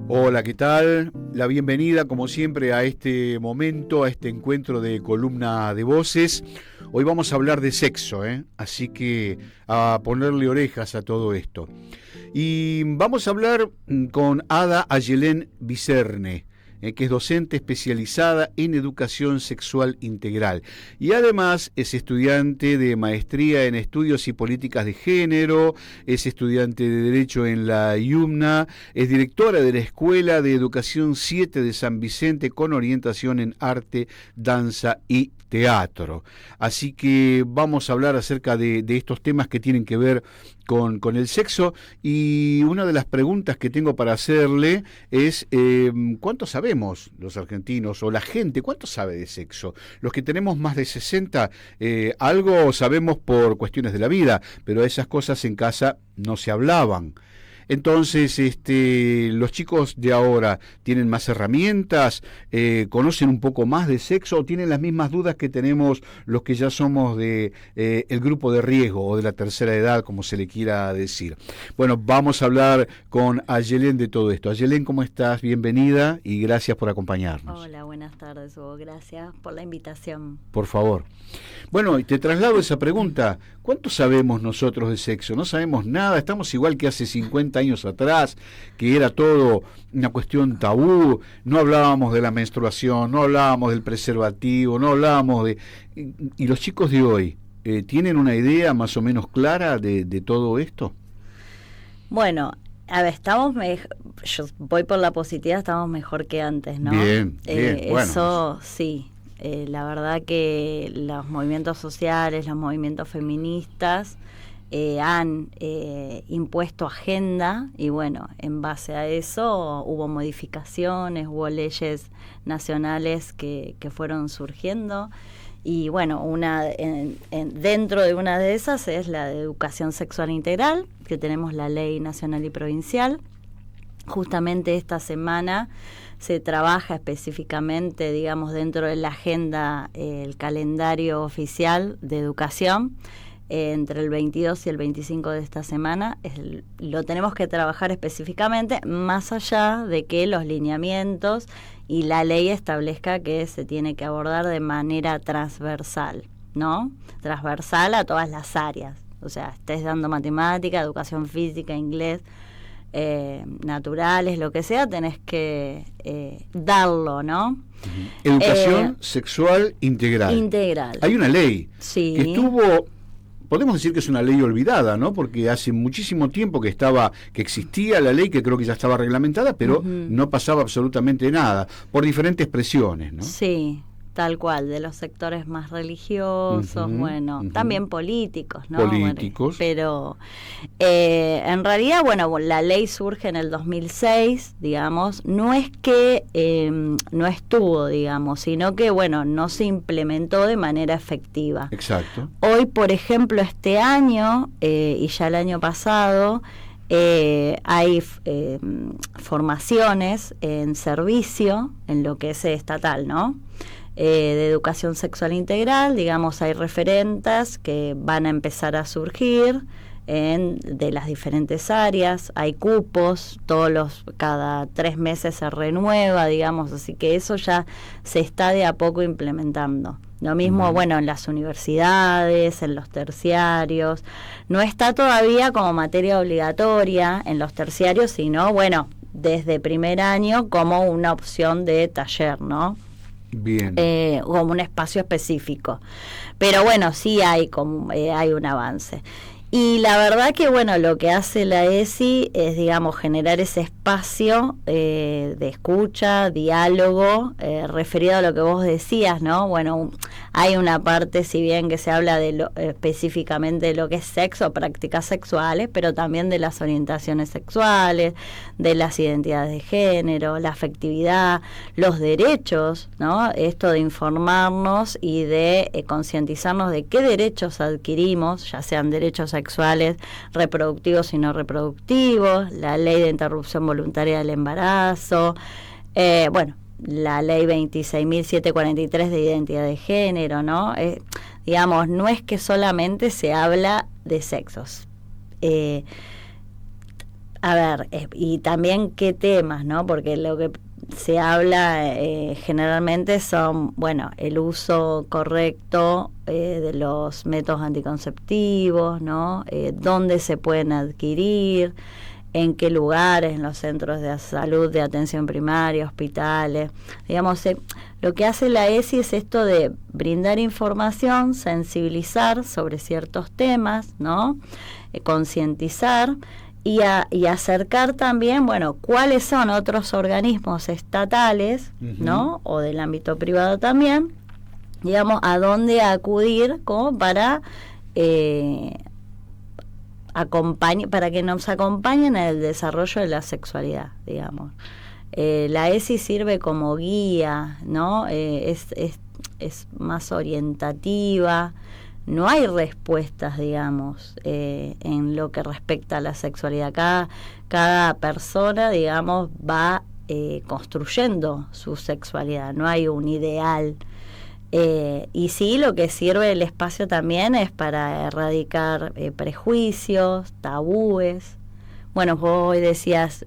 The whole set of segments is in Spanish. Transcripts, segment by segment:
Hola, ¿qué tal? La bienvenida, como siempre, a este momento, a este encuentro de columna de voces. Hoy vamos a hablar de sexo, así que a ponerle orejas a todo esto. Y vamos a hablar con Ada Ayelén Vicerne, que es docente especializada en educación sexual integral. Y además es estudiante de maestría en estudios y políticas de género, es estudiante de Derecho en la IUMNA, es directora de la Escuela de Educación 7 de San Vicente con orientación en arte, danza y teatro. Así que vamos a hablar acerca de estos temas que tienen que ver con el sexo, y una de las preguntas que tengo para hacerle es ¿cuánto sabemos los argentinos o la gente? ¿Cuánto sabe de sexo? Los que tenemos más de 60, algo sabemos por cuestiones de la vida, pero esas cosas en casa no se hablaban. Entonces, los chicos de ahora tienen más herramientas, conocen un poco más de sexo, o tienen las mismas dudas que tenemos los que ya somos de el grupo de riesgo o de la tercera edad, como se le quiera decir. Bueno, vamos a hablar con Ayelén de todo esto. Ayelén, ¿cómo estás? Bienvenida y gracias por acompañarnos. Hola, buenas tardes, Hugo. Gracias por la invitación. Por favor. Bueno, y te traslado esa pregunta. ¿Cuánto sabemos nosotros de sexo? No sabemos nada, estamos igual que hace 50 años atrás, que era todo una cuestión tabú, no hablábamos de la menstruación, no hablábamos del preservativo, no hablábamos de... ¿Y los chicos de hoy tienen una idea más o menos clara de todo esto? Bueno, a ver, yo voy por la positividad, estamos mejor que antes, ¿no? Bien, bueno. Eso sí. La verdad que los movimientos sociales, los movimientos feministas han impuesto agenda, y bueno, en base a eso hubo modificaciones, hubo leyes nacionales que fueron surgiendo, y bueno, dentro de una de esas es la de educación sexual integral, que tenemos la ley nacional y provincial. Justamente esta semana se trabaja específicamente, digamos, dentro de la agenda, el calendario oficial de educación, entre el 22 y el 25 de esta semana. Lo tenemos que trabajar específicamente, más allá de que los lineamientos y la ley establezca que se tiene que abordar de manera transversal, ¿no? Transversal a todas las áreas. O sea, estés dando matemática, educación física, inglés, naturales, lo que sea, tenés que darlo, ¿no? Educación sexual integral. Integral. Hay una ley Sí. que estuvo, podemos decir que es una ley olvidada, ¿no? Porque hace muchísimo tiempo que existía la ley, que creo que ya estaba reglamentada, pero no pasaba absolutamente nada, por diferentes presiones, ¿no? Sí, tal cual, de los sectores más religiosos, también políticos, ¿no? Políticos. Pero en realidad, bueno, la ley surge en el 2006, digamos, no es que no estuvo, digamos, sino que, bueno, no se implementó de manera efectiva. Exacto. Hoy, por ejemplo, este año y ya el año pasado, hay formaciones en servicio, en lo que es estatal, ¿no? De educación sexual integral, digamos, hay referentas que van a empezar a surgir de las diferentes áreas, hay cupos, cada 3 meses se renueva, digamos, así que eso ya se está de a poco implementando. Lo mismo, bueno, en las universidades, en los terciarios, no está todavía como materia obligatoria en los terciarios, sino, bueno, desde primer año como una opción de taller, ¿no? Bien. Como un espacio específico. Pero bueno, sí hay un avance. Y la verdad que, bueno, lo que hace la ESI es, digamos, generar ese espacio de escucha, diálogo, referido a lo que vos decías, ¿no? Bueno, hay una parte, si bien que se habla de específicamente de lo que es sexo, prácticas sexuales, pero también de las orientaciones sexuales, de las identidades de género, la afectividad, los derechos, ¿no? Esto de informarnos y de concientizarnos de qué derechos adquirimos, ya sean derechos sexuales, reproductivos y no reproductivos, la ley de interrupción voluntaria del embarazo, la ley 26.743 de identidad de género, ¿no? Digamos, no es que solamente se habla de sexos. A ver, y también qué temas, ¿no? Porque lo que se habla generalmente son, bueno, el uso correcto de los métodos anticonceptivos, ¿no? Dónde se pueden adquirir, en qué lugares, en los centros de salud, de atención primaria, hospitales. Digamos, lo que hace la ESI es esto de brindar información, sensibilizar sobre ciertos temas, ¿no? Concientizar y acercar también, bueno, cuáles son otros organismos estatales, ¿no? O del ámbito privado también, digamos, a dónde acudir como para para que nos acompañen en el desarrollo de la sexualidad, digamos. La ESI sirve como guía, ¿no? Es más orientativa. No hay respuestas, digamos, en lo que respecta a la sexualidad. Cada persona, digamos, va construyendo su sexualidad. No hay un ideal. Y sí, lo que sirve el espacio también es para erradicar prejuicios, tabúes. Bueno, vos hoy decías,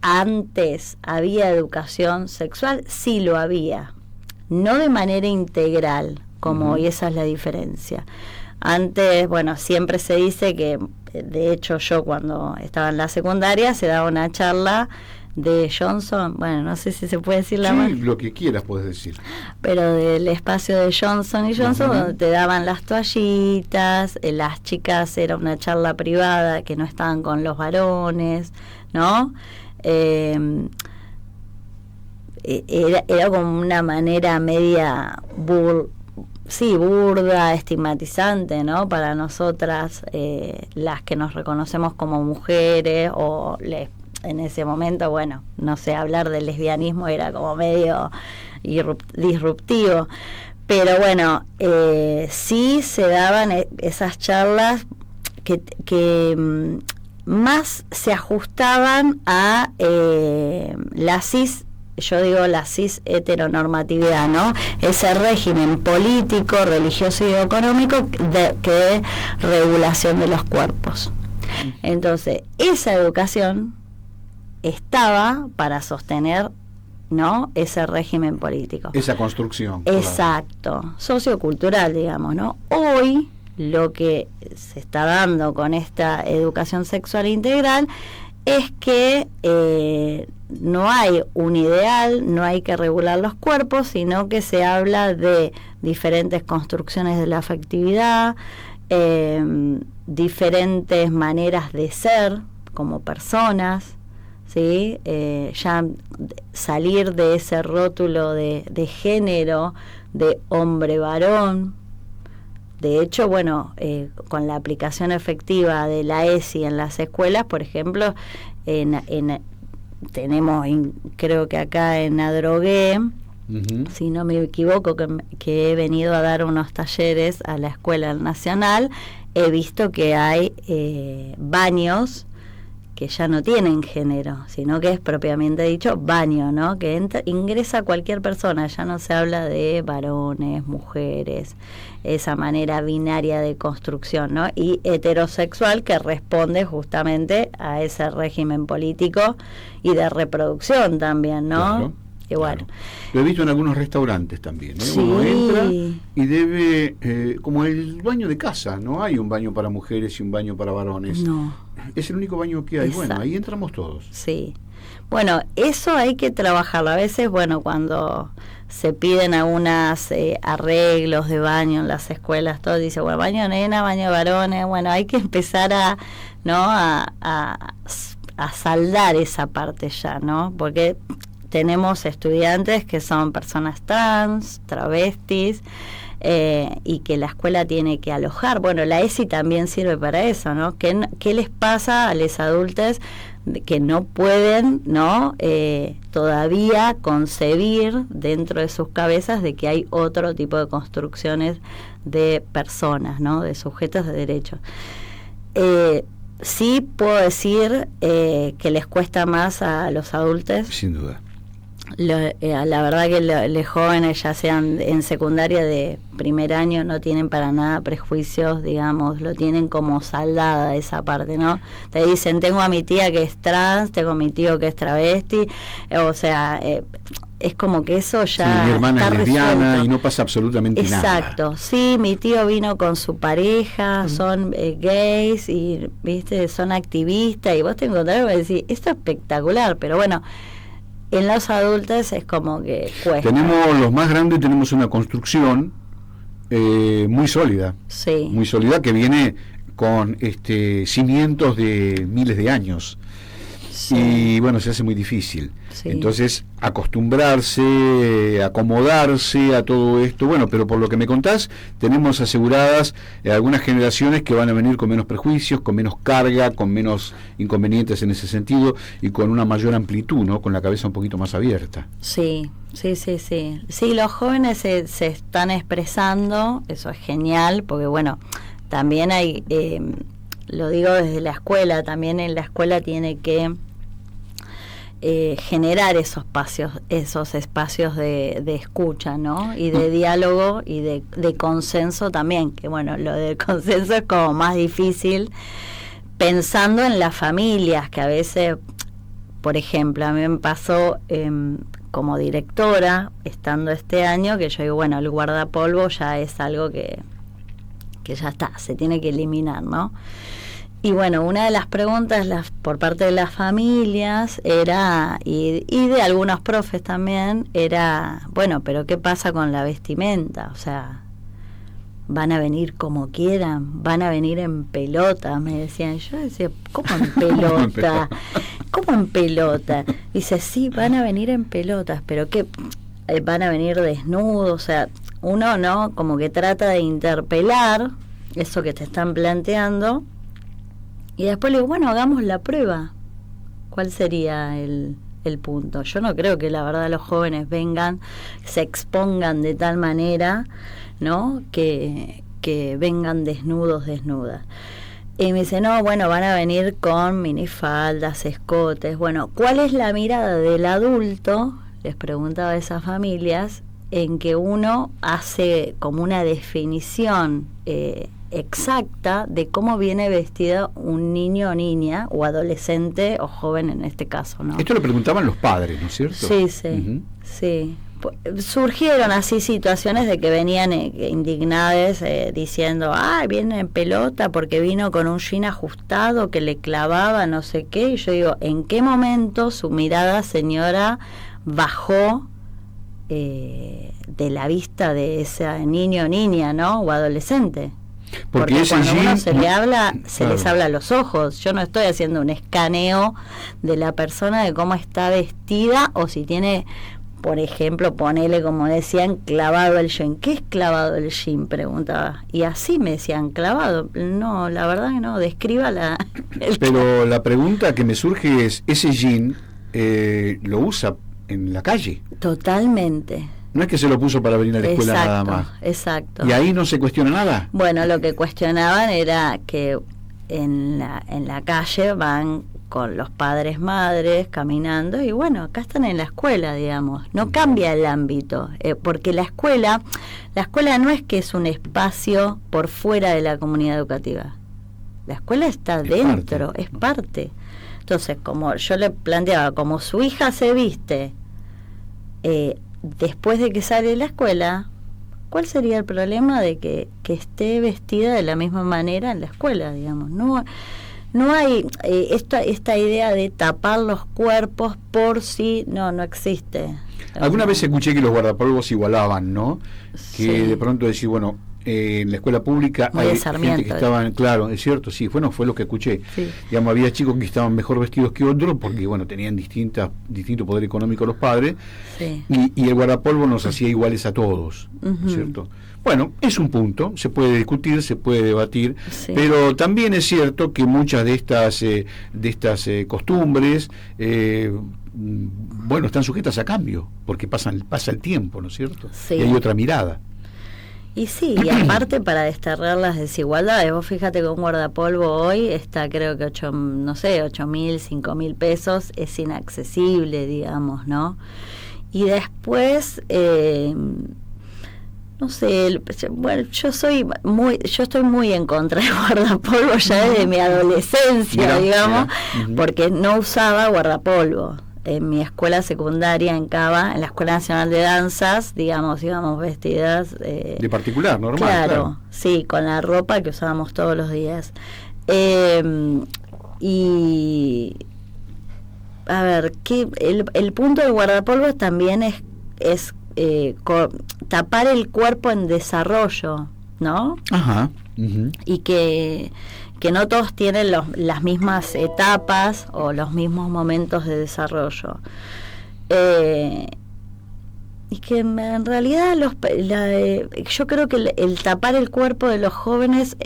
antes había educación sexual, sí lo había, no de manera integral, como hoy, esa es la diferencia. Antes, bueno, siempre se dice que, de hecho yo cuando estaba en la secundaria se daba una charla de Johnson, bueno, no sé si se puede decir la marca. Sí, lo que quieras puedes decir. Pero del espacio de Johnson y Johnson, donde te daban las toallitas, las chicas, era una charla privada que no estaban con los varones, ¿no? Era como una manera media burda, estigmatizante, ¿no? Para nosotras, las que nos reconocemos como mujeres o en ese momento, bueno, no sé, hablar del lesbianismo era como medio disruptivo, pero bueno, sí se daban esas charlas que más se ajustaban a la cis, yo digo la cis heteronormatividad, ¿no? Ese régimen político, religioso y económico que regulación de los cuerpos. Entonces, esa educación estaba para sostener, ¿no?, ese régimen político. Esa construcción. Exacto, claro. Sociocultural, digamos, ¿no? Hoy lo que se está dando con esta educación sexual integral es que no hay un ideal, no hay que regular los cuerpos, sino que se habla de diferentes construcciones de la afectividad, diferentes maneras de ser como personas, ¿sí? Ya salir de ese rótulo de género, de hombre-varón. De hecho, bueno, con la aplicación efectiva de la ESI en las escuelas, por ejemplo, tenemos, creo que acá en Adrogué, si no me equivoco, que he venido a dar unos talleres a la Escuela Nacional, he visto que hay baños que ya no tienen género, sino que es propiamente dicho baño, ¿no? Que ingresa cualquier persona, ya no se habla de varones, mujeres, esa manera binaria de construcción, ¿no? Y heterosexual, que responde justamente a ese régimen político y de reproducción también, ¿no? Claro, y bueno. Claro. Lo he visto en algunos restaurantes también, ¿eh? Sí. Uno entra y debe, como el baño de casa, no hay un baño para mujeres y un baño para varones. No. Es el único baño que hay. Exacto. Bueno, ahí entramos todos. Sí. Bueno, eso hay que trabajarlo. A veces, bueno, cuando se piden algunos arreglos de baño en las escuelas, todo dice, bueno, baño nena, baño varones, bueno, hay que empezar a saldar esa parte ya, ¿no? Porque tenemos estudiantes que son personas trans, travestis, y que la escuela tiene que alojar. Bueno, la ESI también sirve para eso, ¿no? ¿Qué les pasa a los adultos que no pueden, ¿no? Todavía concebir dentro de sus cabezas de que hay otro tipo de construcciones de personas, ¿no? De sujetos de derechos. Sí puedo decir que les cuesta más a los adultos. Sin duda. La verdad que los jóvenes, ya sean en secundaria de primer año, no tienen para nada prejuicios, digamos, lo tienen como saldada esa parte, ¿no? Te dicen, tengo a mi tía que es trans, tengo a mi tío que es travesti, o sea, es como que eso ya sí, mi hermana está es lesbiana resuelto. y no pasa absolutamente nada. Exacto, sí, mi tío vino con su pareja, son gays y, viste, son activistas, y vos te encontrás y decís, esto es espectacular, pero bueno, en los adultos es como que cuesta. Tenemos, los más grandes, tenemos una construcción muy sólida, Sí. muy sólida, que viene con cimientos de miles de años. Sí. Y bueno, se hace muy difícil. Sí. Entonces, acostumbrarse, acomodarse a todo esto. Bueno, pero por lo que me contás, tenemos aseguradas algunas generaciones que van a venir con menos prejuicios, con menos carga, con menos inconvenientes en ese sentido y con una mayor amplitud, ¿no? Con la cabeza un poquito más abierta. Sí, sí, sí, sí. Sí, los jóvenes se están expresando, eso es genial, porque bueno, también hay, lo digo desde la escuela, también en la escuela tiene que generar esos espacios de escucha, ¿no? Y de diálogo y de consenso también, que bueno, lo del consenso es como más difícil, pensando en las familias, que a veces, por ejemplo, a mí me pasó como directora, estando este año, que yo digo, bueno, el guardapolvo ya es algo que ya está, se tiene que eliminar, ¿no? Y bueno, una de las preguntas por parte de las familias era, y de algunos profes también, era, bueno, pero ¿qué pasa con la vestimenta? O sea, ¿van a venir como quieran? ¿Van a venir en pelota? Me decían. Yo decía, ¿cómo en pelota? ¿Cómo en pelota? Dice, sí, van a venir en pelotas, pero ¿qué? ¿Van a venir desnudos? O sea, uno, ¿no? Como que trata de interpelar eso que te están planteando. Y después le digo, bueno, hagamos la prueba. ¿Cuál sería el punto? Yo no creo que la verdad los jóvenes vengan, se expongan de tal manera, ¿no? Que vengan desnudas. Y me dice, no, bueno, van a venir con minifaldas, escotes. Bueno, ¿cuál es la mirada del adulto? Les preguntaba a esas familias, en que uno hace como una definición exacta de cómo viene vestida un niño o niña, o adolescente o joven en este caso, ¿no? Esto lo preguntaban los padres, ¿no es cierto? Sí, sí, sí. Surgieron así situaciones de que venían indignadas diciendo, viene en pelota porque vino con un jean ajustado que le clavaba no sé qué, y yo digo, ¿en qué momento su mirada, señora, bajó de la vista de ese niño o niña, ¿no? O adolescente? Porque cuando uno se le habla, se les habla a los ojos. Yo no estoy haciendo un escaneo de la persona, de cómo está vestida, o si tiene, por ejemplo, ponele, como decían, clavado el jean. ¿Qué es clavado el jean? Preguntaba. Y así me decían, clavado. No, la verdad que no, describa Pero la pregunta que me surge es, ¿ese jean lo usa en la calle? Totalmente. No es que se lo puso para venir a la escuela nada más. Exacto. ¿Y ahí no se cuestiona nada? Bueno, lo que cuestionaban era que en la calle van con los padres, madres, caminando, y bueno, acá están en la escuela, digamos. No cambia el ámbito, porque la escuela no es que es un espacio por fuera de la comunidad educativa. La escuela está dentro, es parte. Entonces, como yo le planteaba, como su hija se viste después de que sale de la escuela, ¿cuál sería el problema de que esté vestida de la misma manera en la escuela, digamos? No hay esta idea de tapar los cuerpos por sí, no existe. Alguna vez escuché que los guardapolvos igualaban, ¿no? Sí. Que de pronto decir, bueno, en la escuela pública muy hay gente que estaban, claro, es cierto, sí, bueno, fue lo que escuché. Sí. Digamos, había chicos que estaban mejor vestidos que otros porque, bueno, tenían distinto poder económico los padres, sí. y el guardapolvo nos hacía iguales a todos, Uh-huh. ¿cierto? Bueno, es un punto, se puede discutir, se puede debatir, sí. pero también es cierto que muchas de estas costumbres, bueno, están sujetas a cambio, porque pasa el tiempo, ¿no es cierto? Sí. Y hay otra mirada. Y sí, y aparte para desterrar las desigualdades, vos fíjate que un guardapolvo hoy está, creo que 8.000, 5.000 pesos, es inaccesible, digamos, ¿no? Y después, no sé, bueno, yo estoy muy en contra del guardapolvo ya desde mi adolescencia, digamos, porque no usaba guardapolvo. En mi escuela secundaria en Cava, en la Escuela Nacional de Danzas, digamos, íbamos vestidas... de particular, normal. Claro, sí, con la ropa que usábamos todos los días. Y... A ver, el punto del guardapolvo también es tapar el cuerpo en desarrollo, ¿no? Ajá. Y que no todos tienen las mismas etapas o los mismos momentos de desarrollo. Y que en realidad yo creo que el tapar el cuerpo de los jóvenes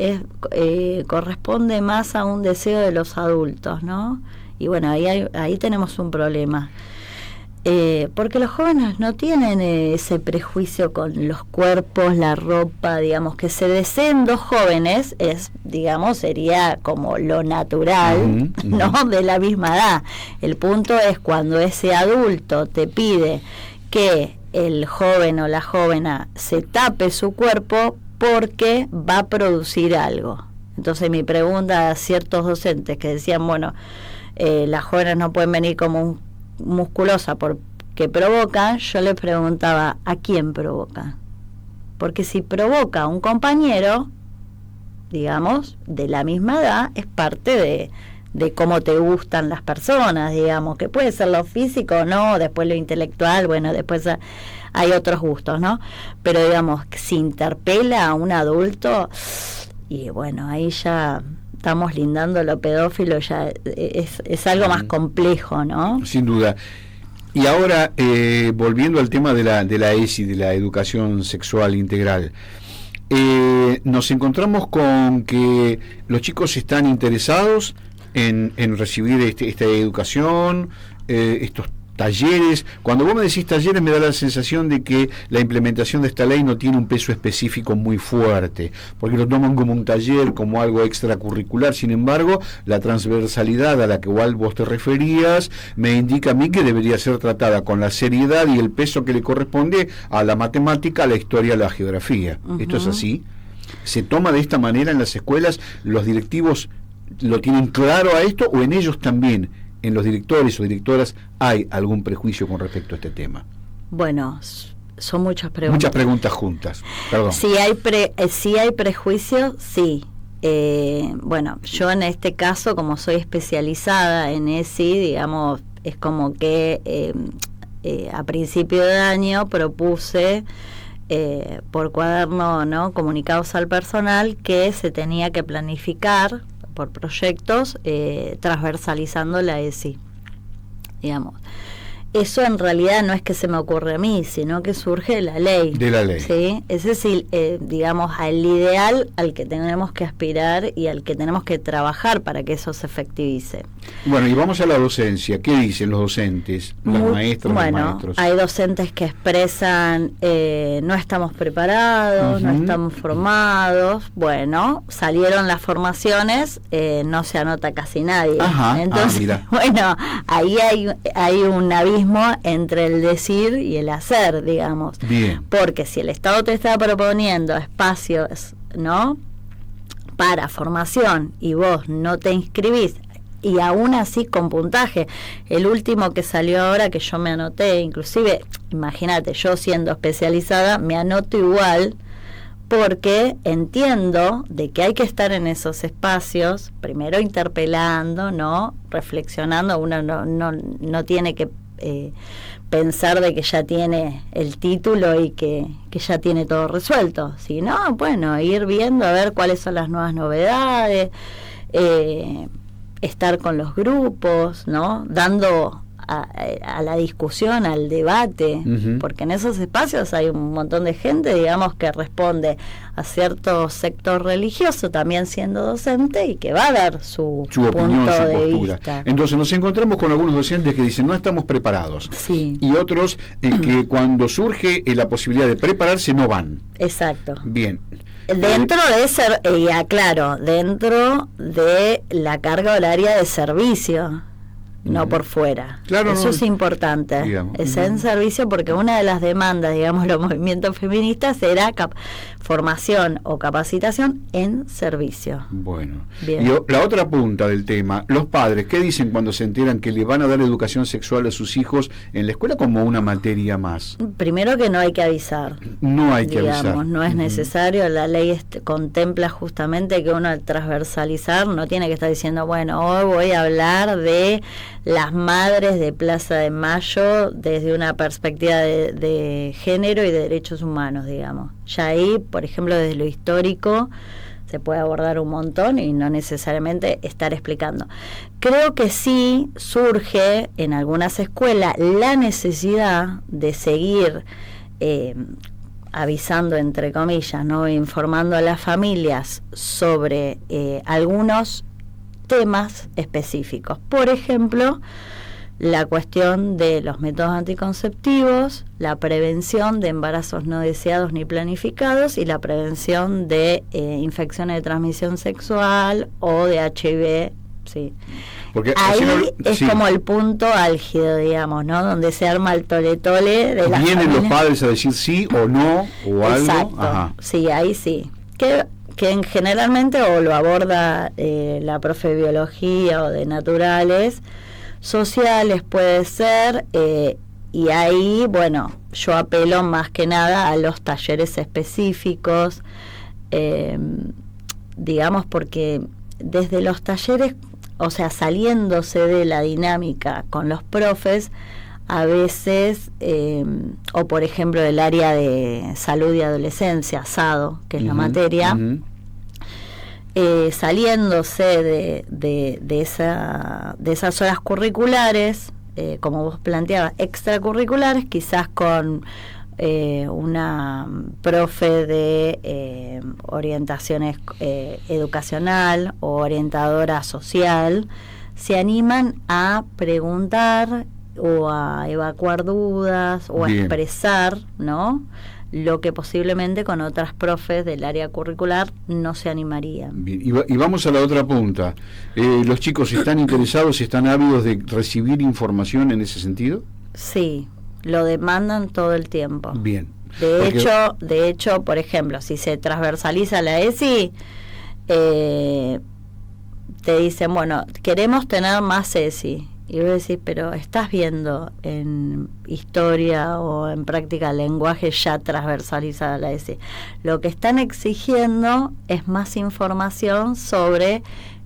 corresponde más a un deseo de los adultos, ¿no? Y bueno, ahí tenemos un problema. Porque los jóvenes no tienen ese prejuicio con los cuerpos, la ropa, digamos, que se deseen dos jóvenes sería como lo natural, ¿no? De la misma edad. El punto es cuando ese adulto te pide que el joven o la jovena se tape su cuerpo porque va a producir algo. Entonces mi pregunta a ciertos docentes que decían, bueno, las jóvenes no pueden venir como musculosa porque provocan, yo les preguntaba, ¿a quién provoca? Porque si provoca a un compañero, digamos, de la misma edad, es parte de cómo te gustan las personas, digamos, que puede ser lo físico, no, después lo intelectual, bueno, después hay otros gustos, ¿no? Pero digamos, si interpela a un adulto, y bueno, ahí ya estamos lindando lo pedófilo, ya es algo más complejo, ¿no? Sin duda. Y ahora, volviendo al tema de la ESI, de la educación sexual integral, nos encontramos con que los chicos están interesados en recibir esta educación, estos talleres. Cuando vos me decís talleres, me da la sensación de que la implementación de esta ley no tiene un peso específico muy fuerte, porque lo toman como un taller, como algo extracurricular. Sin embargo, la transversalidad a la que igual vos te referías me indica a mí que debería ser tratada con la seriedad y el peso que le corresponde a la matemática, a la historia, a la geografía. ¿Esto es así? ¿Se toma de esta manera en las escuelas? ¿Los directivos lo tienen claro a esto, o en ellos también, en los directores o directoras, hay algún prejuicio con respecto a este tema? Bueno, son muchas preguntas. Muchas preguntas juntas, perdón. Si hay prejuicio, sí. Bueno, yo en este caso, como soy especializada en ESI, digamos, es como que a principio de año propuse por cuaderno, ¿no?, comunicados al personal, que se tenía que planificar por proyectos transversalizando la ESI, digamos. Eso en realidad no es que se me ocurre a mí, sino que surge de la ley. De la ley. ¿Sí? Ese es, digamos, al ideal al que tenemos que aspirar y al que tenemos que trabajar para que eso se efectivice. Bueno, y vamos a la docencia. ¿Qué dicen los docentes, las maestras, los maestros? Hay docentes que expresan, no estamos preparados, no estamos formados. Bueno, salieron las formaciones, no se anota casi nadie. Entonces, mira. Bueno, ahí hay un abismo entre el decir y el hacer, digamos. Bien. Porque si el Estado te está proponiendo espacios, ¿no?, para formación, y vos no te inscribís, y aún así con puntaje, el último que salió ahora, que yo me anoté, inclusive, imagínate, yo siendo especializada, me anoto igual, porque entiendo de que hay que estar en esos espacios, primero interpelando, ¿no?, reflexionando. Uno no tiene que pensar de que ya tiene el título y que ya tiene todo resuelto, sino, bueno, ir viendo a ver cuáles son las nuevas novedades, estar con los grupos, ¿no?, dando a la discusión, al debate, porque en esos espacios hay un montón de gente, digamos, que responde a cierto sector religioso, también siendo docente, y que va a dar su opinión, punto su de postura. vista. Entonces nos encontramos con algunos docentes que dicen no estamos preparados, sí, y otros que cuando surge la posibilidad de prepararse no van. Exacto. Bien. Dentro de ser, aclaro, dentro de la carga horaria de servicio, no por fuera. Claro, eso es importante, digamos. Es en servicio, porque una de las demandas, digamos, los movimientos feministas era formación o capacitación en servicio. Bueno, bien. Y la otra punta del tema, los padres, ¿qué dicen cuando se enteran que le van a dar educación sexual a sus hijos en la escuela como una materia más? Primero, que no hay que avisar. No hay que avisar. No es necesario. La ley contempla justamente que uno, al transversalizar, no tiene que estar diciendo, bueno, hoy voy a hablar de las madres de Plaza de Mayo desde una perspectiva de género y de derechos humanos, digamos. Ya ahí, por ejemplo, desde lo histórico se puede abordar un montón y no necesariamente estar explicando. Creo que sí surge en algunas escuelas la necesidad de seguir avisando, entre comillas, ¿no? Informando a las familias sobre algunos temas específicos. Por ejemplo, la cuestión de los métodos anticonceptivos, la prevención de embarazos no deseados ni planificados y la prevención de infecciones de transmisión sexual o de HIV. Sí. Porque ahí es como el punto álgido, digamos, ¿no? Donde se arma el tole-tole de las ¿Vienen familias. los padres a decir sí o no o algo? Exacto. Ajá. Sí, ahí sí. Que generalmente o lo aborda la profe de biología o de naturales, sociales puede ser, y ahí, bueno, yo apelo más que nada a los talleres específicos, digamos, porque desde los talleres, o sea, saliéndose de la dinámica con los profes, a veces, o por ejemplo el área de salud y adolescencia, SADO, que es la materia, saliéndose de esas horas curriculares, como vos planteabas, extracurriculares, quizás con una profe de orientación educacional o orientadora social, se animan a preguntar o a evacuar dudas o a expresar, ¿no?, lo que posiblemente con otras profes del área curricular no se animarían. Bien. Y vamos a la otra punta. ¿Los chicos están interesados y están ávidos de recibir información en ese sentido? Sí, lo demandan todo el tiempo. Bien. De hecho, por ejemplo, si se transversaliza la ESI, te dicen, bueno, queremos tener más ESI. Y vos decís, pero estás viendo en historia o en práctica del lenguaje ya transversalizada la ESI. Lo que están exigiendo es más información sobre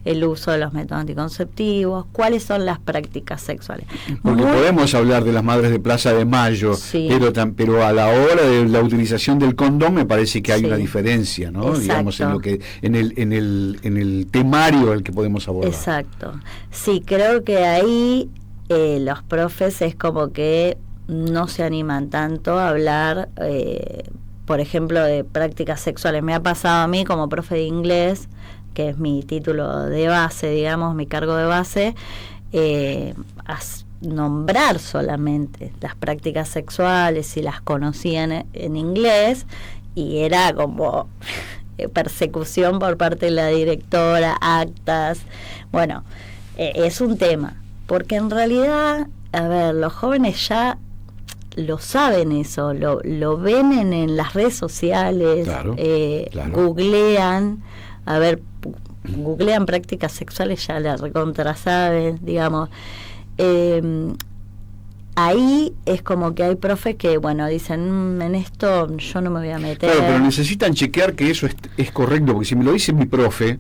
el uso de los métodos anticonceptivos, cuáles son las prácticas sexuales. Porque podemos hablar de las madres de Plaza de Mayo, sí, pero a la hora de la utilización del condón me parece que hay una diferencia, ¿no? Exacto. Digamos, en lo que en el temario al que podemos abordar. Exacto. Sí, creo que ahí los profes es como que no se animan tanto a hablar, por ejemplo, de prácticas sexuales. Me ha pasado a mí como profe de inglés, que es mi título de base, digamos, mi cargo de base, a nombrar solamente las prácticas sexuales, si las conocían en inglés, y era como persecución por parte de la directora, actas. Bueno, es un tema, porque en realidad, a ver, los jóvenes ya lo saben eso, lo ven en las redes sociales, claro. Googlean, a ver, googlean prácticas sexuales, ya la recontra saben, digamos. Ahí es como que hay profes que, bueno, dicen, en esto yo no me voy a meter. Claro, pero necesitan chequear que eso es correcto, porque si me lo dice mi profe,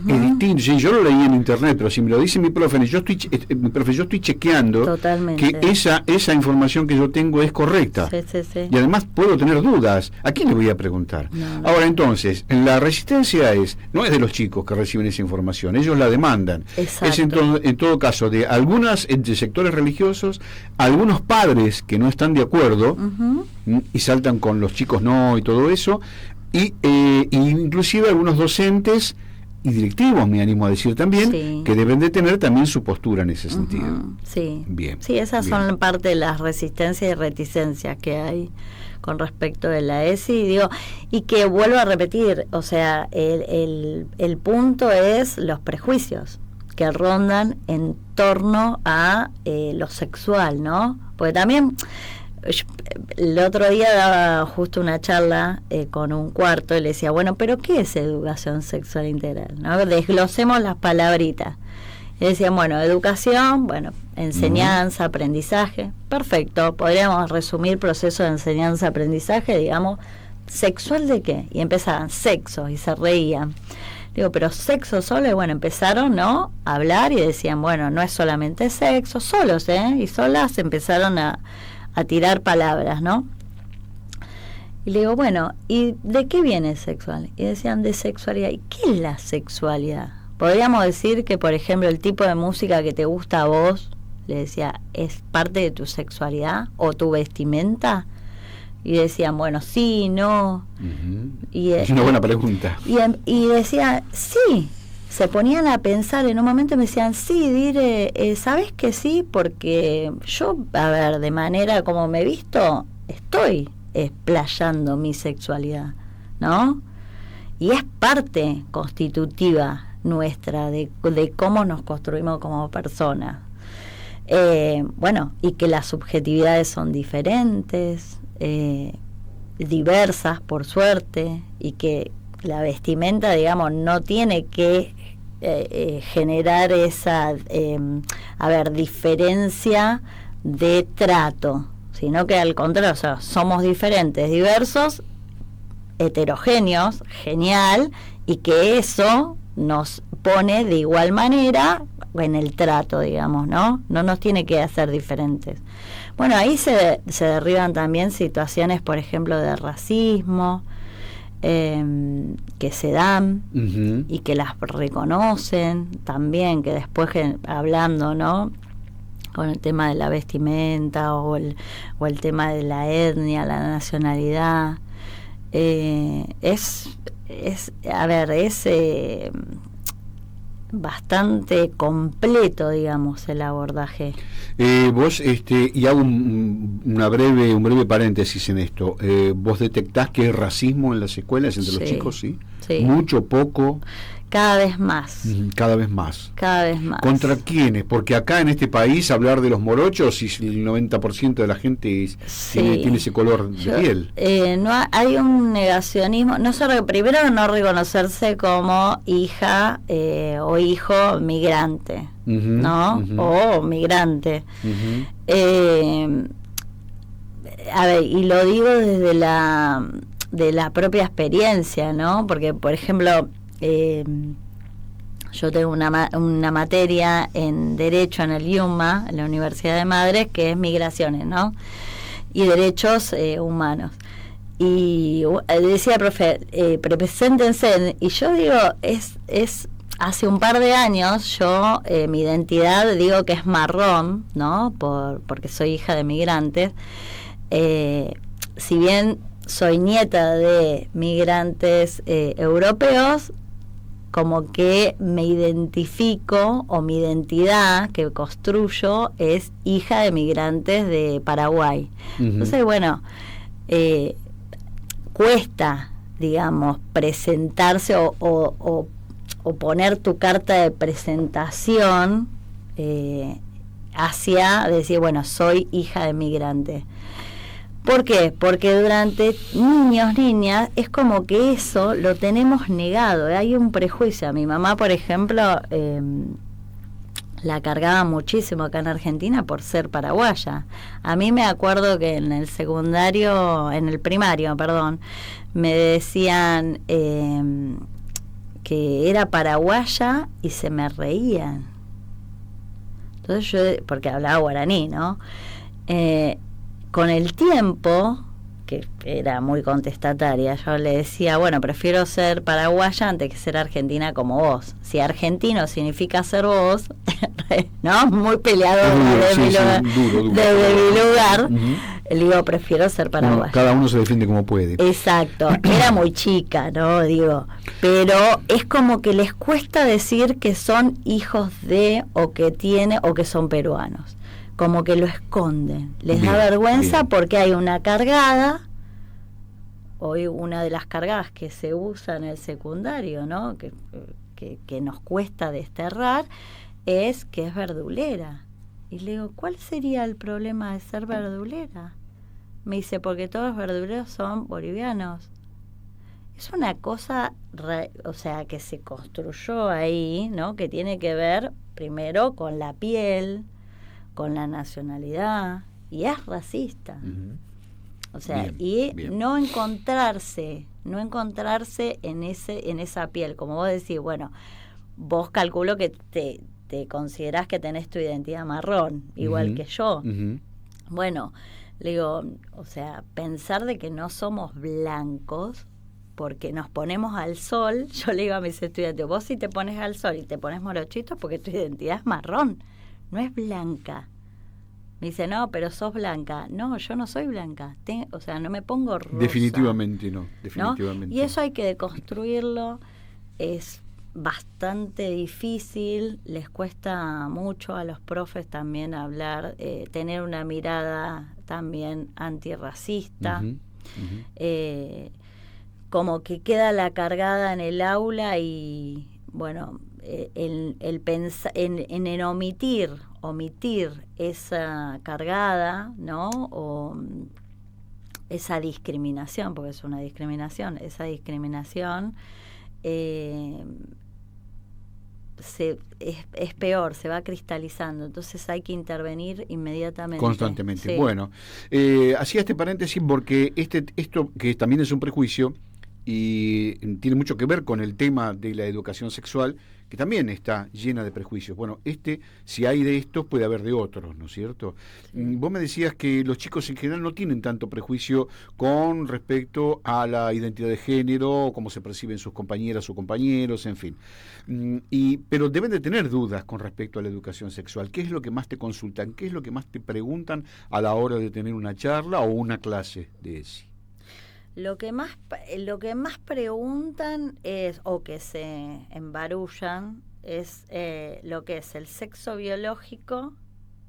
es distinto. Sí, yo lo leí en internet, pero si me lo dice mi profe, yo estoy chequeando totalmente que esa información que yo tengo es correcta. Sí. Y además puedo tener dudas. ¿A quién le voy a preguntar? No. Ahora, entonces, la resistencia no es de los chicos que reciben esa información, ellos la demandan. Exacto. Es en todo caso de de sectores religiosos, algunos padres que no están de acuerdo y saltan con los chicos no y todo eso, y inclusive algunos docentes y directivos, me animo a decir también, que deben de tener también su postura en ese sentido. Sí. Bien. Sí, esas son parte de las resistencias y reticencias que hay con respecto de la ESI, y que vuelvo a repetir, o sea, el punto es los prejuicios. que rondan en torno a lo sexual, ¿no? Porque también el otro día daba justo una charla con un cuarto y le decía, bueno, pero ¿qué es educación sexual integral? ¿No? Desglosemos las palabritas. Y decían, bueno, educación, bueno, enseñanza, aprendizaje, perfecto, podríamos resumir proceso de enseñanza, aprendizaje, digamos, ¿sexual de qué? Y empezaban, sexo, y se reían. Digo, pero sexo solo, y bueno, empezaron, ¿no?, a hablar y decían, bueno, no es solamente sexo, solos, y solas empezaron a tirar palabras, ¿no? Y le digo, bueno, ¿y de qué viene sexual? Y decían, de sexualidad. ¿Y qué es la sexualidad? Podríamos decir que, por ejemplo, el tipo de música que te gusta a vos, le decía, ¿es parte de tu sexualidad o tu vestimenta? Y decían, bueno, sí, no. Es una buena pregunta. Y decía, sí. Se ponían a pensar, en un momento me decían, sí, Dire, ¿sabes que sí? Porque yo, a ver, de manera como me he visto, estoy explayando mi sexualidad, ¿no? Y es parte constitutiva nuestra de cómo nos construimos como personas. Bueno, y que las subjetividades son diferentes, diversas, por suerte, y que la vestimenta, digamos, no tiene que generar esa, diferencia de trato, sino que al contrario, o sea, somos diferentes, diversos, heterogéneos, genial, y que eso nos pone de igual manera en el trato, digamos, ¿no? No nos tiene que hacer diferentes. Bueno, ahí se derriban también situaciones, por ejemplo, de racismo, que se dan y que las reconocen también, que después hablando, ¿no?, con el tema de la vestimenta o el tema de la etnia, la nacionalidad, es bastante completo, digamos, el abordaje. Vos, y hago un breve paréntesis en esto. ¿Vos detectás que hay racismo en las escuelas entre los chicos? Sí. ¿Mucho, poco? Cada vez más. Cada vez más. Cada vez más. ¿Contra quiénes? Porque acá en este país hablar de los morochos, y el 90% de la gente tiene ese color de piel. No hay un negacionismo. Primero, no reconocerse como hija o hijo migrante, ¿no? O migrante. A ver, y lo digo desde de la propia experiencia, ¿no? Porque, por ejemplo, yo tengo una materia en Derecho en el IUMA, en la Universidad de Madres, que es Migraciones, ¿no?, y Derechos Humanos. Y decía, profe, preséntense, y yo digo, hace un par de años, yo, mi identidad, digo que es marrón, ¿no?, porque soy hija de migrantes. Si bien soy nieta de migrantes europeos, como que me identifico, o mi identidad que construyo es hija de migrantes de Paraguay. Entonces, bueno, cuesta, digamos, presentarse o poner tu carta de presentación hacia decir, bueno, soy hija de migrante. ¿Por qué? Porque durante niñas, es como que eso lo tenemos negado, hay un prejuicio. A mi mamá, por ejemplo, la cargaba muchísimo acá en Argentina por ser paraguaya. A mí me acuerdo que en el primario, me decían que era paraguaya y se me reían. Entonces yo, porque hablaba guaraní, ¿no? Con el tiempo, que era muy contestataria, yo le decía, bueno, prefiero ser paraguaya antes que ser argentina como vos. Si argentino significa ser vos, ¿no? Muy peleador desde mi lugar. Le digo, prefiero ser paraguaya. Bueno, cada uno se defiende como puede. Exacto. Era muy chica, ¿no? Digo, pero es como que les cuesta decir que son hijos de, o que son peruanos. Como que lo esconden, les da vergüenza porque hay una cargada, hoy una de las cargadas que se usa en el secundario, ¿no?, que que nos cuesta desterrar, es que es verdulera. Y le digo, ¿cuál sería el problema de ser verdulera? Me dice, porque todos los verduleros son bolivianos. Es una cosa, o sea, que se construyó ahí, ¿no? Que tiene que ver primero con la piel, con la nacionalidad, y es racista. Ujú. O sea, Bien, bien. no encontrarse en esa piel, como vos decís, bueno, vos calculo que te considerás que tenés tu identidad marrón, igual Ujú, que yo. ujú. Bueno, le digo, o sea, pensar de que no somos blancos porque nos ponemos al sol, yo le digo a mis estudiantes, vos si te pones al sol y te pones morochito porque tu identidad es marrón, no es blanca. Me dice, no, pero sos blanca. No, yo no soy blanca. O sea, no me pongo rosa. Definitivamente no, ¿No? definitivamente. Y eso hay que deconstruirlo. Es bastante difícil. Les cuesta mucho a los profes también hablar, tener una mirada también antirracista. Ujú, ujú. Como que queda la cargada en el aula y, bueno, en omitir esa cargada, ¿no? O esa discriminación, porque es una discriminación, esa discriminación eh, es peor, se va cristalizando, entonces hay que intervenir inmediatamente. Constantemente. Sí. Bueno, hacía este paréntesis porque esto que también es un prejuicio y tiene mucho que ver con el tema de la educación sexual, que también está llena de prejuicios. Bueno, si hay de estos, puede haber de otros, ¿no es cierto? Sí. Vos me decías que los chicos en general no tienen tanto prejuicio con respecto a la identidad de género, cómo se perciben sus compañeras o compañeros, en fin. Pero deben de tener dudas con respecto a la educación sexual. ¿Qué es lo que más te consultan? ¿Qué es lo que más te preguntan a la hora de tener una charla o una clase de ESI? Lo que más preguntan es, o que se embarullan, es lo que es el sexo biológico,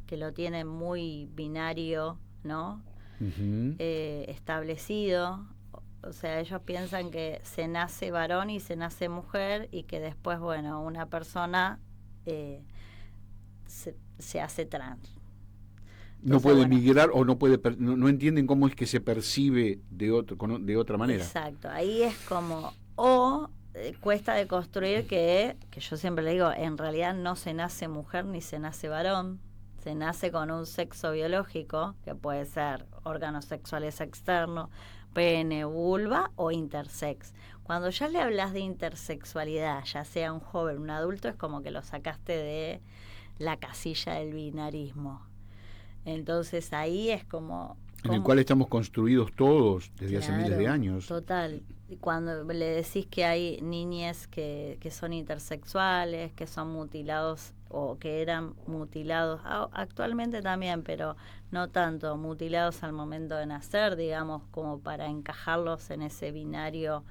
que lo tienen muy binario, ¿no? Ujú. Establecido. O sea, ellos piensan que se nace varón y se nace mujer y que después, bueno, una persona se hace trans. No Entonces, puede bueno, migrar o no entienden cómo es que se percibe de otra manera. exacto, ahí es como, cuesta de construir que yo siempre le digo, en realidad no se nace mujer ni se nace varón, se nace con un sexo biológico, que puede ser órganos sexuales externos, pene, vulva o intersex. Cuando ya le hablas de intersexualidad, ya sea un joven, un adulto, es como que lo sacaste de la casilla del binarismo. Entonces ahí es como En el cual estamos construidos todos desde hace miles de claro, años. total. Y cuando le decís que hay niñes que son intersexuales, que son mutilados o que eran mutilados, actualmente también, pero no tanto, mutilados al momento de nacer, digamos, como para encajarlos en ese binario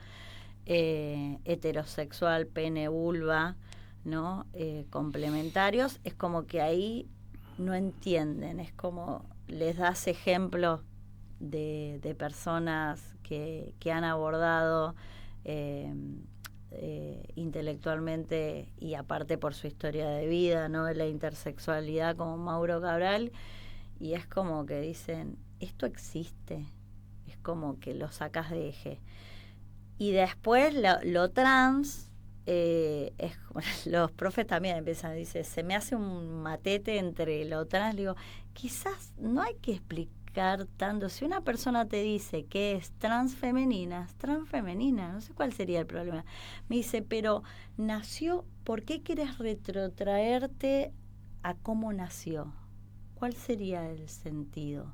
heterosexual, pene, vulva, ¿no? Complementarios, es como que ahí no entienden, es como les das ejemplos de personas que han abordado intelectualmente y aparte por su historia de vida, ¿no? De la intersexualidad como Mauro Cabral, y es como que dicen, esto existe, es como que lo sacas de eje. Y después lo trans, los profes también empiezan, dice, se me hace un matete entre lo trans, le digo, quizás no hay que explicar tanto, si una persona te dice que es transfemenina, no sé cuál sería el problema. Me dice, pero nació, ¿por qué quieres retrotraerte a cómo nació? ¿Cuál sería el sentido?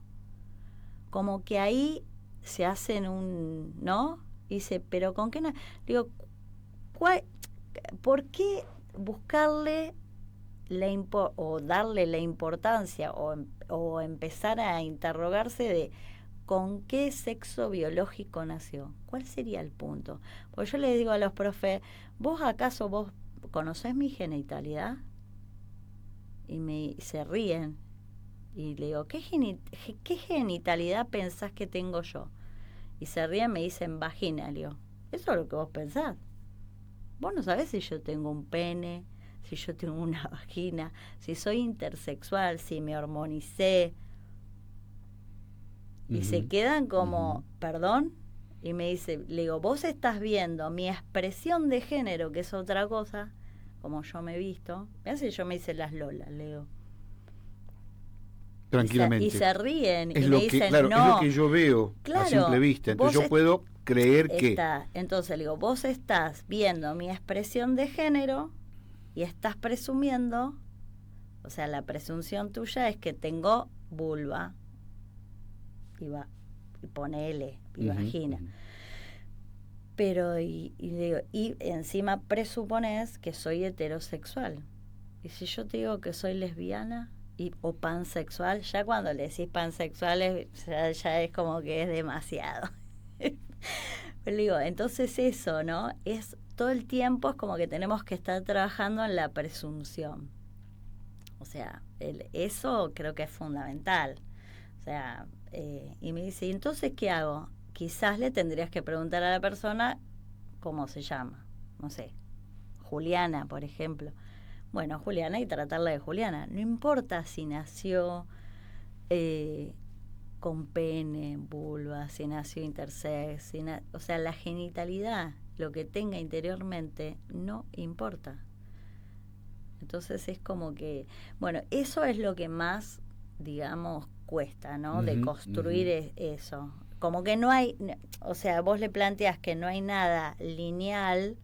Como que ahí se hacen ¿no? Dice, pero ¿con qué? Digo, ¿por qué buscarle o darle la importancia o empezar a interrogarse de con qué sexo biológico nació? ¿Cuál sería el punto? Porque yo le digo a los profes, ¿vos conocés mi genitalidad? Y se ríen. Y le digo, ¿qué genitalidad pensás que tengo yo? Y se ríen, me dicen vagina. Le digo, eso es lo que vos pensás. vos no sabés si yo tengo un pene, si yo tengo una vagina, si soy intersexual, si me hormonicé. Y se quedan como, perdón, y me dice, le digo, vos estás viendo mi expresión de género, que es otra cosa, como yo me he visto. Me hace, yo me hice las lolas, le digo. Tranquilamente. Y se ríen es y lo me dicen, claro, no. Es lo que yo veo claro, a simple vista. Entonces yo puedo creer que... Entonces le digo, vos estás viendo mi expresión de género y estás presumiendo, o sea, la presunción tuya es que tengo vulva y ponele, y vagina. Pero, y digo, y encima presupones que soy heterosexual. Y si yo te digo que soy lesbiana o pansexual, ya cuando le decís pansexual ya es como que es demasiado. Pero digo, entonces eso, ¿no? Es todo el tiempo es como que tenemos que estar trabajando en la presunción. O sea, eso creo que es fundamental. O sea, y me dice, ¿entonces qué hago? Quizás le tendrías que preguntar a la persona cómo se llama. No sé, Juliana, por ejemplo. Bueno, Juliana, y tratarla de Juliana. No importa si nació con pene, vulva, si nació intersex, o sea, la genitalidad, lo que tenga interiormente, no importa. Entonces es como que, bueno, eso es lo que más, digamos, cuesta, ¿no? De construir eso. Como que no hay, o sea, vos le planteas que no hay nada lineal,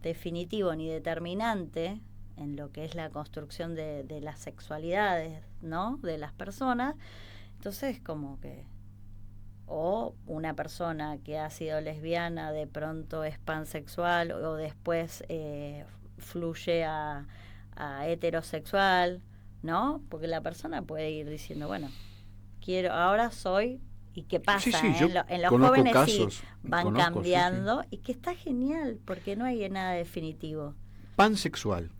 definitivo ni determinante en lo que es la construcción de las sexualidades, ¿no? De las personas. Entonces, como que, o una persona que ha sido lesbiana de pronto es pansexual o después fluye a heterosexual, ¿no? Porque la persona puede ir diciendo, bueno, ahora soy, y qué pasa, en los jóvenes casos, sí van cambiando, y que está genial, porque no hay nada definitivo. Pansexual.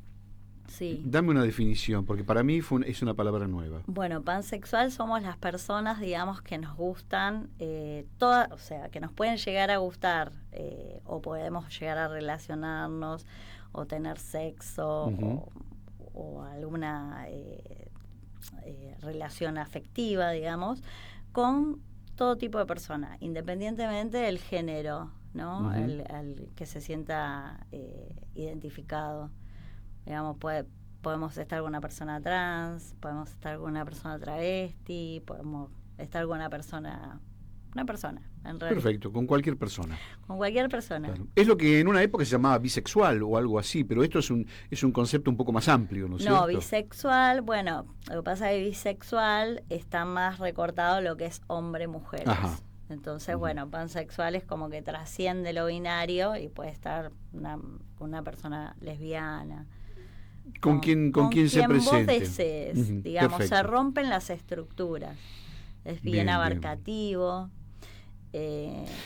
Sí. Dame una definición, porque para mí es una palabra nueva. Bueno, pansexual somos las personas, digamos, que nos gustan, o sea, que nos pueden llegar a gustar, o podemos llegar a relacionarnos, o tener sexo, o alguna relación afectiva, digamos, con todo tipo de personas, independientemente del género, ¿no? Al que se sienta identificado. Digamos, podemos estar con una persona trans, podemos estar con una persona travesti, podemos estar con una persona, en realidad. Perfecto, con cualquier persona. Con cualquier persona. Claro. Es lo que en una época se llamaba bisexual o algo así, pero esto es un concepto un poco más amplio, ¿no es cierto? No, bisexual, bueno, lo que pasa es que bisexual está más recortado lo que es hombre-mujeres. Ajá. Entonces, bueno, pansexual es como que trasciende lo binario y puede estar con una persona lesbiana. Con quien se presente. Vos desees, digamos, perfecto. Se rompen las estructuras. Es bien abarcativo.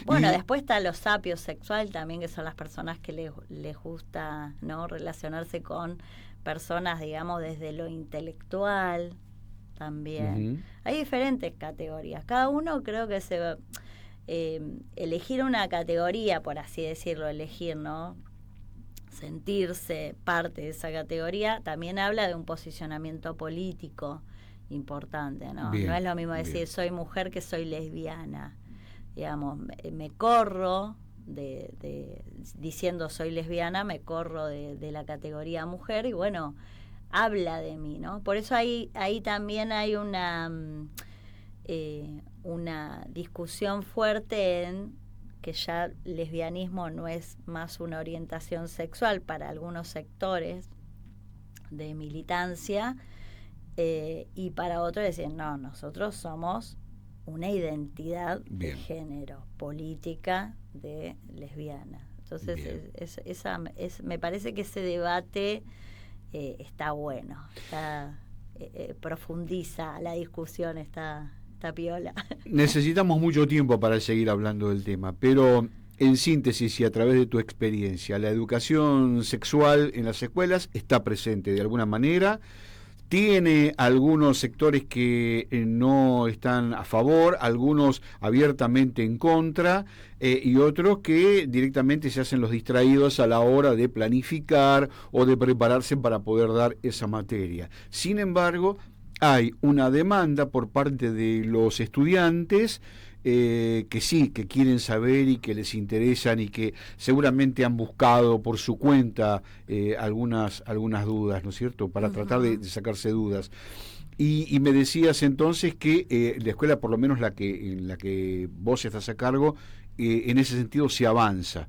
Bueno, después está lo sapio sexual también, que son las personas que les gusta, ¿no? Relacionarse con personas, digamos, desde lo intelectual también. Hay diferentes categorías. Cada uno creo que se va elegir una categoría, por así decirlo, elegir, ¿no? Sentirse parte de esa categoría, también habla de un posicionamiento político importante, ¿no? Bien, no es lo mismo decir soy mujer que soy lesbiana. Digamos, me corro diciendo soy lesbiana, me corro de la categoría mujer y bueno, habla de mí, ¿no? Por eso ahí también hay una discusión fuerte en que ya lesbianismo no es más una orientación sexual para algunos sectores de militancia, y para otros decir, no, nosotros somos una identidad de género, política de lesbiana. Entonces, me parece que ese debate está bueno, profundiza la discusión, está piola. Necesitamos mucho tiempo para seguir hablando del tema, pero en síntesis y a través de tu experiencia, la educación sexual en las escuelas está presente de alguna manera, tiene algunos sectores que no están a favor, algunos abiertamente en contra, y otros que directamente se hacen los distraídos a la hora de planificar o de prepararse para poder dar esa materia. Sin embargo, hay una demanda por parte de los estudiantes que sí, que quieren saber y que les interesan y que seguramente han buscado por su cuenta algunas dudas, ¿no es cierto?, para tratar de sacarse dudas. Y me decías entonces que la escuela, por lo menos en la que vos estás a cargo, en ese sentido se avanza.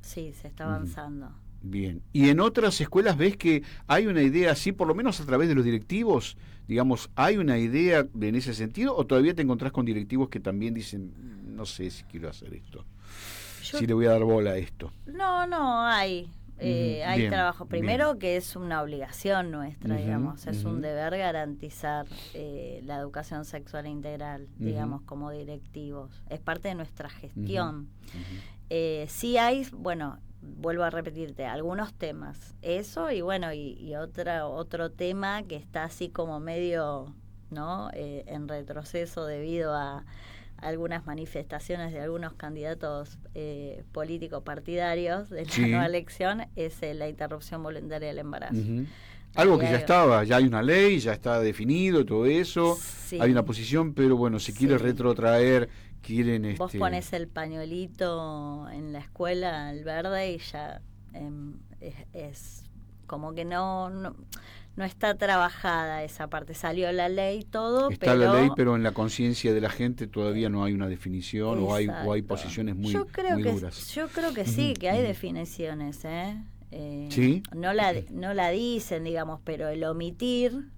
Sí, se está avanzando. Bien. ¿Y en otras escuelas ves que hay una idea así, por lo menos a través de los directivos? Digamos, ¿hay una idea en ese sentido o todavía te encontrás con directivos que también dicen, no sé si quiero hacer esto, si le voy a dar bola a esto? No, hay Bien, trabajo. Primero bien. que es una obligación nuestra, digamos, es un deber garantizar la educación sexual integral, digamos, como directivos. Es parte de nuestra gestión. Sí hay, bueno, vuelvo a repetirte, algunos temas. Eso y bueno, y otro tema que está así como medio, ¿no?, en retroceso debido a algunas manifestaciones de algunos candidatos políticos partidarios de la nueva elección, es la interrupción voluntaria del embarazo. Algo que ya estaba, ya hay una ley, ya está definido todo eso, hay una posición, pero bueno, se quiere retrotraer, quieren... Vos pones el pañuelito en la escuela, el verde, y ya es como que no está trabajada esa parte. Salió la ley, todo, está la ley, pero en la conciencia de la gente todavía no hay una definición o hay posiciones muy duras. Yo creo que sí, que hay definiciones, ¿Sí? No la dicen, digamos, pero el omitir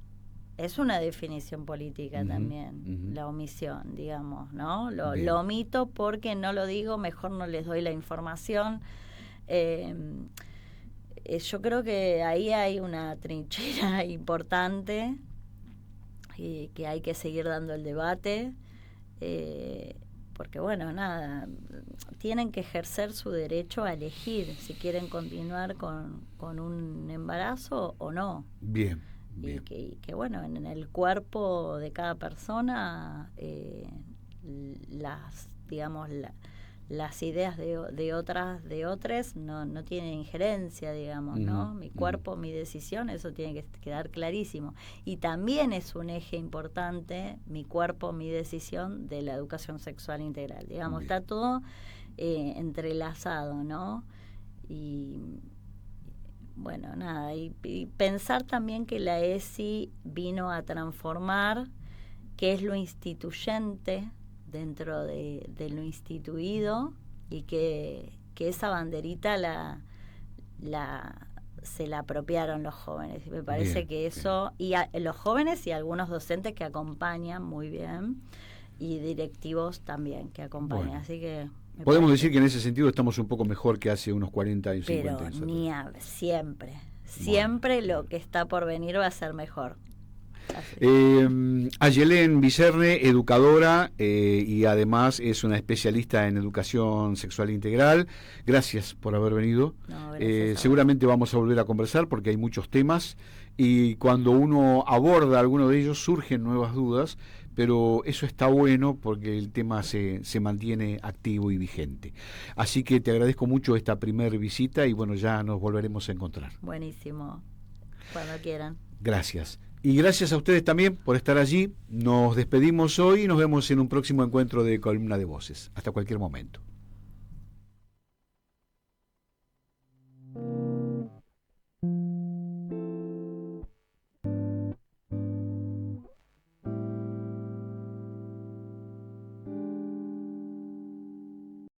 es una definición política también, la omisión, digamos, ¿no? Lo omito porque no lo digo, mejor no les doy la información. Yo creo que ahí hay una trinchera importante y que hay que seguir dando el debate, porque bueno, nada, tienen que ejercer su derecho a elegir si quieren continuar con un embarazo o no. Bien. Y que bueno, en el cuerpo de cada persona las ideas de otras no tienen injerencia, digamos, ¿no? Mi cuerpo, mi decisión, eso tiene que quedar clarísimo. Y también es un eje importante, mi cuerpo, mi decisión, de la educación sexual integral. Digamos, está todo entrelazado, ¿no? Y bueno, nada, y pensar también que la ESI vino a transformar qué es lo instituyente dentro de lo instituido, y que esa banderita se la apropiaron los jóvenes. Y me parece que eso, y los jóvenes y algunos docentes que acompañan muy bien, y directivos también que acompañan. Bueno, así que podemos decir que en ese sentido estamos un poco mejor que hace unos 40 años, 50 años. Pero siempre lo que está por venir va a ser mejor. Ayelén Vicerne, educadora, y además es una especialista en educación sexual integral. Gracias por haber venido. Seguramente vamos a volver a conversar porque hay muchos temas y cuando uno aborda alguno de ellos surgen nuevas dudas, pero eso está bueno porque el tema se mantiene activo y vigente. Así que te agradezco mucho esta primer visita y bueno, ya nos volveremos a encontrar. Buenísimo, cuando quieran. Gracias. Y gracias a ustedes también por estar allí. Nos despedimos hoy y nos vemos en un próximo encuentro de Columna de Voces. Hasta cualquier momento.